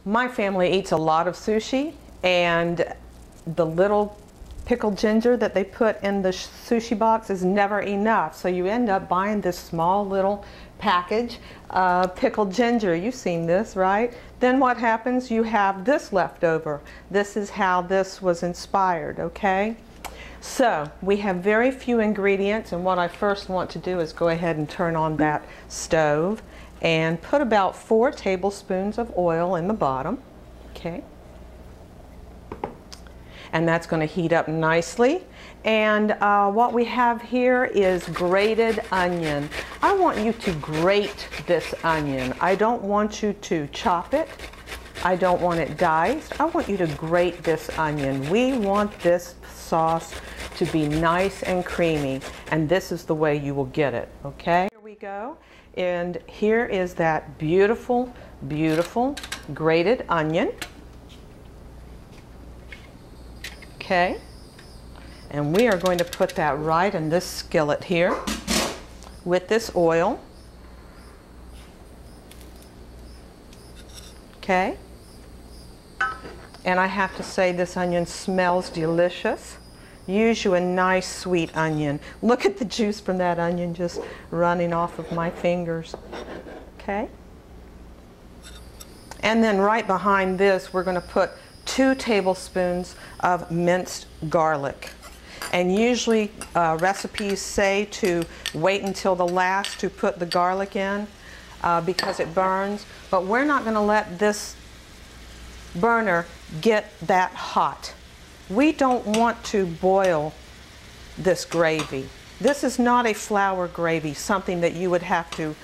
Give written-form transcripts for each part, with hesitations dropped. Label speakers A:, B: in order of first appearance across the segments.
A: My family eats a lot of sushi, and the little pickled ginger that they put in the sushi box is never enough. So you end up buying this small little package of pickled ginger. You've seen this, right? Then what happens? You have this left over. This is how this was inspired, okay? So we have very few ingredients, and what I first want to do is go ahead and turn on that stove and put about 4 tablespoons of oil in the bottom, okay? And that's going to heat up nicely. And what we have here is grated onion. I want you to grate this onion. I don't want you to chop it. I don't want it diced. I want you to grate this onion. We want this sauce to be nice and creamy, and this is the way you will get it, okay? Here we go. And here is that beautiful, beautiful grated onion. Okay. And we are going to put that right in this skillet here with this oil. Okay. And I have to say, this onion smells delicious. Use you a nice sweet onion. Look at the juice from that onion just running off of my fingers. Okay. And then right behind this, we're going to put 2 tablespoons of minced garlic. And usually recipes say to wait until the last to put the garlic in because it burns. But we're not going to let this burner get that hot. We don't want to boil this gravy. This is not a flour gravy, something that you would have to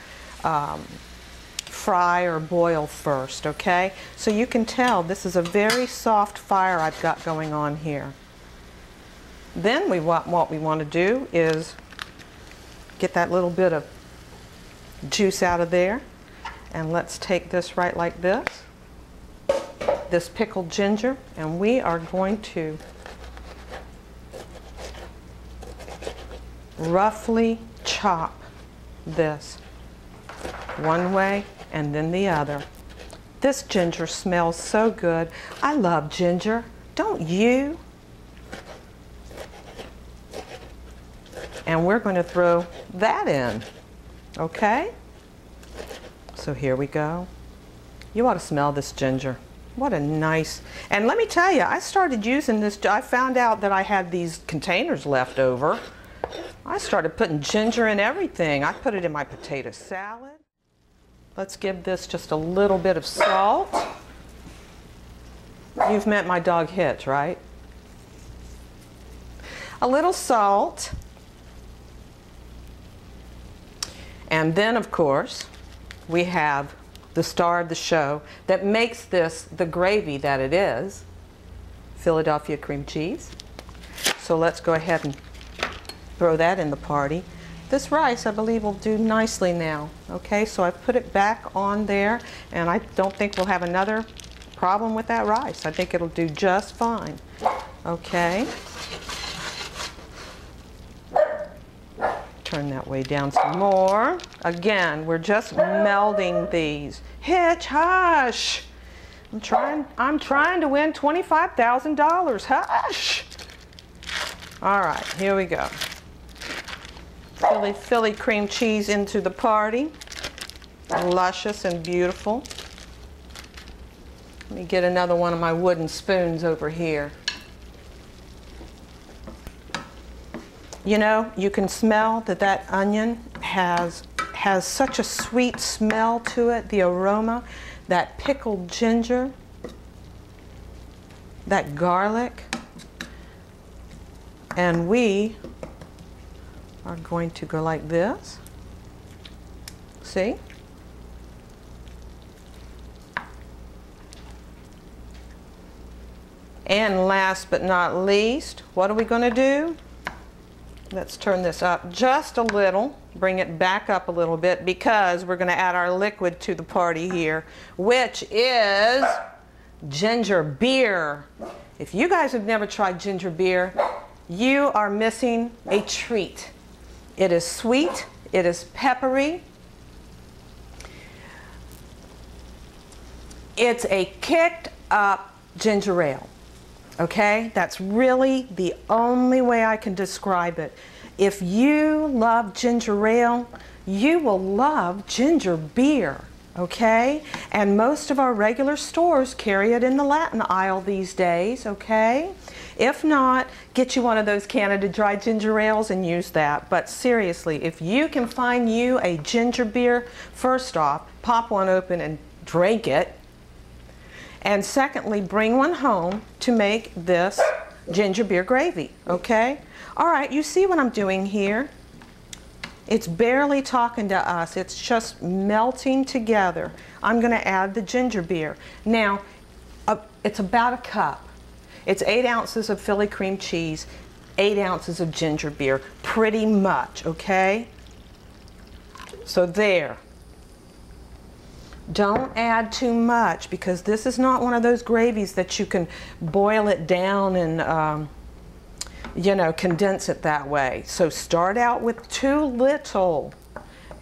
A: fry or boil first, okay? So you can tell this is a very soft fire I've got going on here. Then what we want to do is get that little bit of juice out of there, and let's take this right like this pickled ginger, and we are going to roughly chop this one way and then the other. This ginger smells so good. I love ginger, don't you? And we're going to throw that in, okay? So here we go. You ought to smell this ginger. What a nice, and let me tell you, I started using this, I found out that I had these containers left over. I started putting ginger in everything. I put it in my potato salad. Let's give this just a little bit of salt. You've met my dog Hitch, right? A little salt. And then, of course, we have the star of the show that makes this the gravy that it is, Philadelphia cream cheese. So let's go ahead and throw that in the party. This rice, I believe, will do nicely now. Okay, so I've put it back on there, and I don't think we'll have another problem with that rice. I think it'll do just fine. Okay. Turn that way down some more. Again, we're just melding these. Hitch, hush! I'm trying to win $25,000. Hush! All right, here we go. Philly cream cheese into the party. Luscious and beautiful. Let me get another one of my wooden spoons over here. You know, you can smell that that onion has such a sweet smell to it, the aroma, that pickled ginger, that garlic. And we are going to go like this. See? And last but not least, what are we going to do? Let's turn this up just a little, bring it back up a little bit, because we're going to add our liquid to the party here, which is ginger beer. If you guys have never tried ginger beer, you are missing a treat. It is sweet, it is peppery, It's a kicked up ginger ale. Okay, that's really the only way I can describe it. If you love ginger ale, you will love ginger beer, okay? And most of our regular stores carry it in the Latin aisle these days, okay? If not, get you one of those Canada Dry ginger ales and use that. But seriously, if you can find you a ginger beer, first off, pop one open and drink it. And secondly, bring one home to make this ginger beer gravy, okay? All right, you see what I'm doing here? It's barely talking to us. It's just melting together. I'm gonna add the ginger beer. Now, it's about a cup. It's 8 ounces of Philly cream cheese, 8 ounces of ginger beer, pretty much, okay? So there. Don't add too much, because this is not one of those gravies that you can boil it down and you know, condense it that way. So start out with too little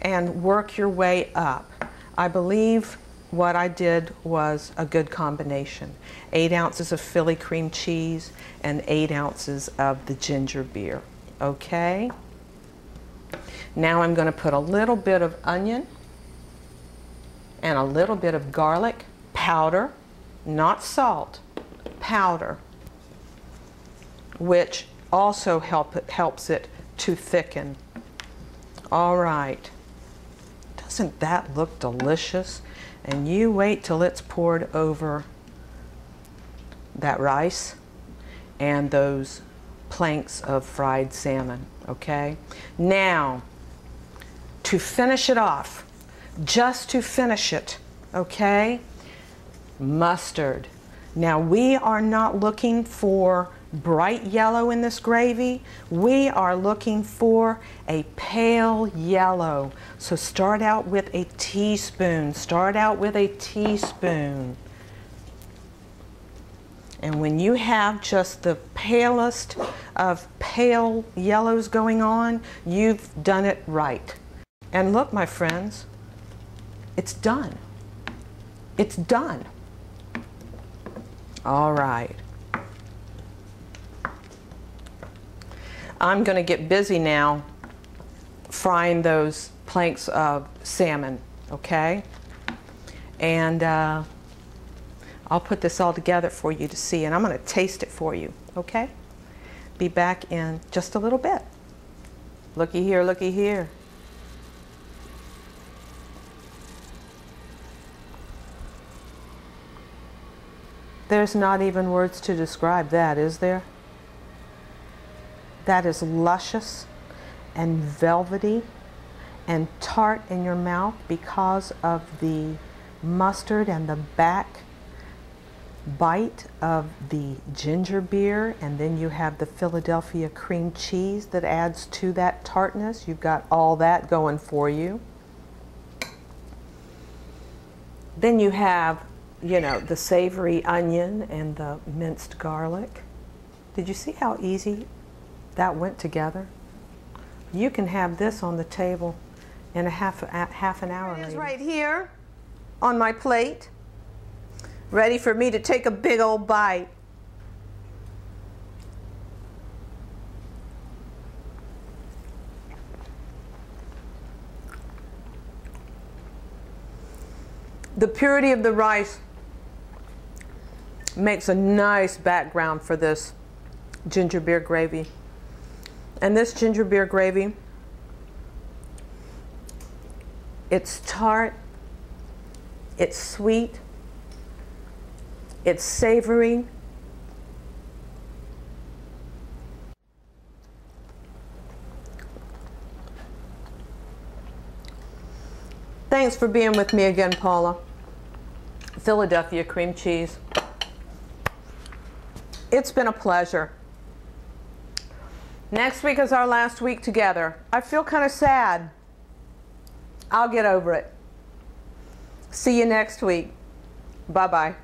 A: and work your way up. I believe what I did was a good combination. 8 ounces of Philly cream cheese and 8 ounces of the ginger beer. Okay? Now I'm going to put a little bit of onion and a little bit of garlic powder, not salt, powder, which also helps it to thicken. All right. Doesn't that look delicious? And you wait till it's poured over that rice and those planks of fried salmon, okay? Now, to finish it off, just to finish it, okay? Mustard. Now, we are not looking for bright yellow in this gravy. We are looking for a pale yellow. So start out with a teaspoon. Start out with a teaspoon. And when you have just the palest of pale yellows going on, you've done it right. And look, my friends, it's done. It's done. All right. I'm going to get busy now frying those planks of salmon, okay? And I'll put this all together for you to see, and I'm going to taste it for you, okay? Be back in just a little bit. Looky here, looky here. There's not even words to describe that, is there? That is luscious and velvety and tart in your mouth because of the mustard and the back bite of the ginger beer, and then you have the Philadelphia cream cheese that adds to that tartness. You've got all that going for you. Then you have, you know, the savory onion and the minced garlic. Did you see how easy that went together? You can have this on the table in a half an hour. It is right here on my plate, ready for me to take a big old bite. The purity of the rice makes a nice background for this ginger beer gravy. And this ginger beer gravy, it's tart, it's sweet, it's savory. Thanks for being with me again, Paula. Philadelphia cream cheese. It's been a pleasure. Next week is our last week together. I feel kind of sad. I'll get over it. See you next week. Bye-bye.